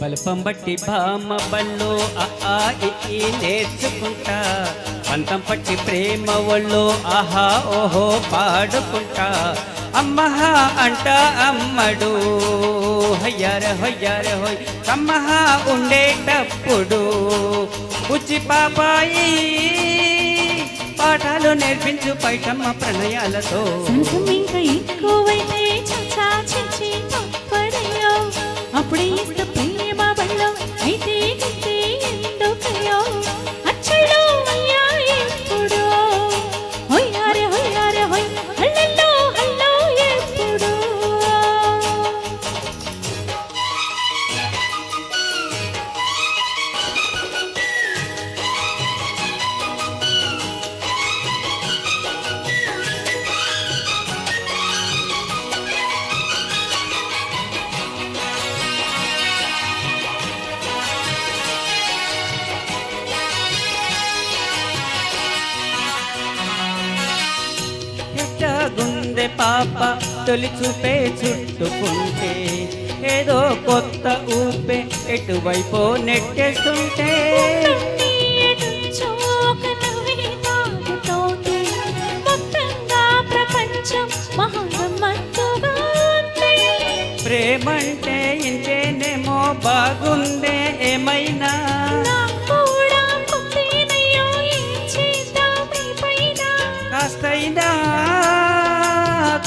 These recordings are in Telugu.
బల్పం బట్టి బామ్మ బల్లో ఆ ఈ నేర్చుకుంటా పంతం పట్టి ప్రేమ ఒళ్ళో ఆహా ఓహో పాడుకుంటా అమ్మహ అంట అమ్మడు హయ్యార హొయ్యార హొయ్ అమ్మహ ఉండేటప్పుడు ఉచి పాపాయి పాఠాలు నేర్పించు పైటమ్మ ప్రణయాలతో అప్పుడే ఇస్త ప్రేమ బళ్ళో అయితే ఎందుకయో అచ్చలో అయ్యా ఎప్పుడు హొయ్యారే హొయ్యారే హొయ్ హల్లల్లో హల్లో ఎప్పుడు గుండె పాప తొలి చూపే చుట్టుకుంటే ఏదో కొత్త ఊపే ఎటువైపో నెట్టేస్తుంటే ప్రేమంటే ఇంతేనేమో బాగుందే ఏమైనా కాస్తైనా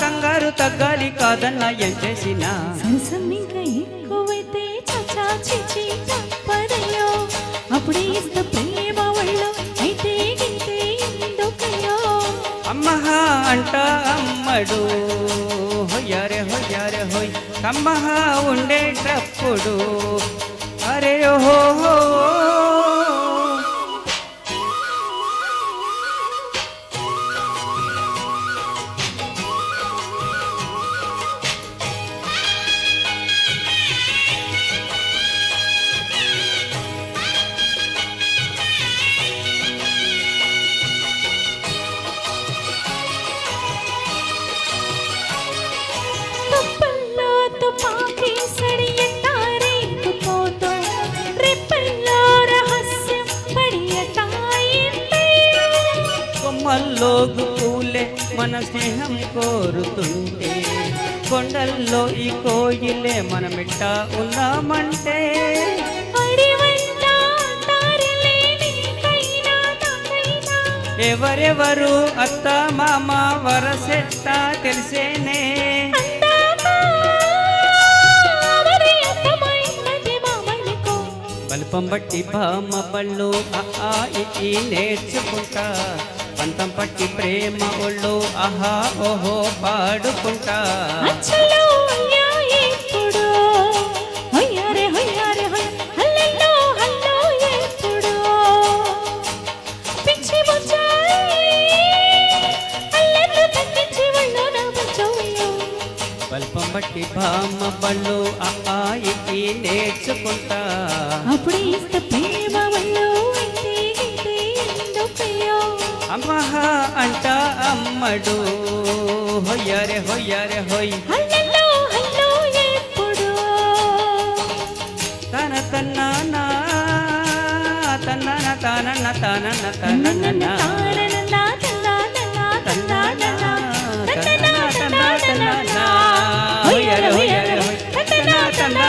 కంగారు తగ్గాలి కాదన్నా ఏం చేసినా ఇంకా ఎక్కువైతే చాచా చిచి తప్పదయ్యో అప్పుడే ఇస్త ప్రేమ ఒళ్ళో అయితే గింతే ఎందుకయ్యో అమ్మహ అంట అమ్మడు హొయ్యారే హొయ్యారే హొయ్ అమ్మహ ఉండేటప్పుడు అరే ఓహో కొమ్మల్లోగు పూలే మన స్నేహం కోరుతుంటే కొండల్లో ఈ కోయిలే మనమిట్ట ఉన్నామంటే ఎవరెవరు అత్త మామ వరసెట్ట తెలిసేనే బల్పం బట్టి బామ్మ బళ్ళు ఆ ఈ నేర్చుకుంటా పంతం పట్టి ప్రేమ ఒళ్ళు ఆహా ఓహో పాడుకుంటా బల్పం బట్టి బామ్మ బళ్ళు ఆ ఈ నేర్చుకుంటా అప్పుడే ఇస్త ప్రేమ ఒళ్ళో అయితే ఎందుకయ్యో అమ్మహ అంట అమ్మడు హొయ్యారే హొయ్యారే హొయ్ హల్లల్లో హల్లో ఎప్పుడు తన తన్నానా తన్నన తానన్న తానన్న తనన్న హొయ్యారే హొయ్యారే హొయ్ తన్న తన్న